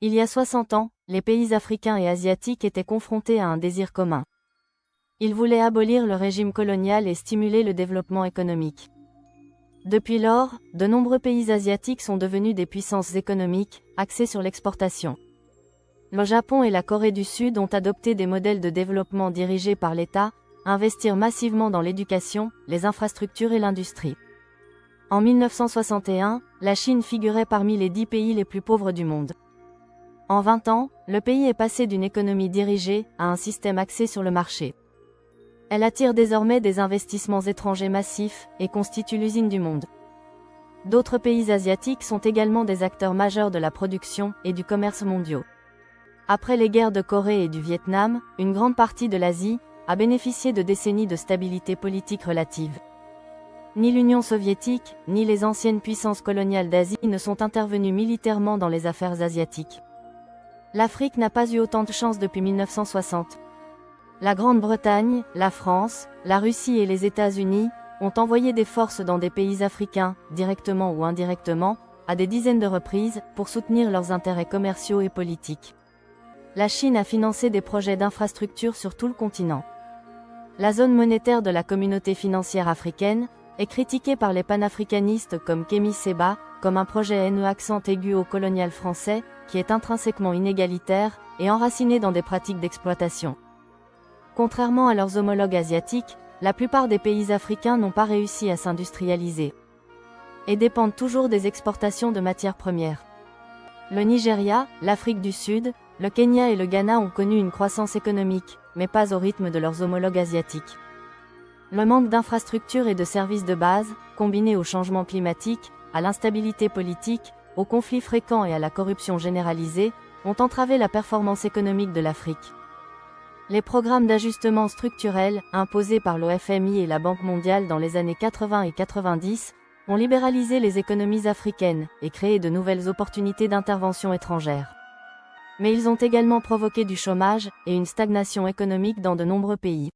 Il y a 60 ans, les pays africains et asiatiques étaient confrontés à un désir commun. Ils voulaient abolir le régime colonial et stimuler le développement économique. Depuis lors, de nombreux pays asiatiques sont devenus des puissances économiques, axées sur l'exportation. Le Japon et la Corée du Sud ont adopté des modèles de développement dirigés par l'État, investir massivement dans l'éducation, les infrastructures et l'industrie. En 1961, la Chine figurait parmi les 10 pays les plus pauvres du monde. En 20 ans, le pays est passé d'une économie dirigée à un système axé sur le marché. Elle attire désormais des investissements étrangers massifs et constitue l'usine du monde. D'autres pays asiatiques sont également des acteurs majeurs de la production et du commerce mondiaux. Après les guerres de Corée et du Vietnam, une grande partie de l'Asie a bénéficié de décennies de stabilité politique relative. Ni l'Union soviétique, ni les anciennes puissances coloniales d'Asie ne sont intervenues militairement dans les affaires asiatiques. L'Afrique n'a pas eu autant de chance depuis 1960. La Grande-Bretagne, la France, la Russie et les États-Unis ont envoyé des forces dans des pays africains, directement ou indirectement, à des dizaines de reprises, pour soutenir leurs intérêts commerciaux et politiques. La Chine a financé des projets d'infrastructures sur tout le continent. La zone monétaire de la communauté financière africaine est critiquée par les panafricanistes comme Kémy Séba, comme un projet haineux accent aigu au colonial français, qui est intrinsèquement inégalitaire et enraciné dans des pratiques d'exploitation. Contrairement à leurs homologues asiatiques, la plupart des pays africains n'ont pas réussi à s'industrialiser et dépendent toujours des exportations de matières premières. Le Nigeria, l'Afrique du Sud, le Kenya et le Ghana ont connu une croissance économique, mais pas au rythme de leurs homologues asiatiques. Le manque d'infrastructures et de services de base, combiné au changement climatique, à l'instabilité politique, aux conflits fréquents et à la corruption généralisée, ont entravé la performance économique de l'Afrique. Les programmes d'ajustement structurel, imposés par l'OFMI et la Banque mondiale dans les années 80 et 90, ont libéralisé les économies africaines et créé de nouvelles opportunités d'intervention étrangère. Mais ils ont également provoqué du chômage et une stagnation économique dans de nombreux pays.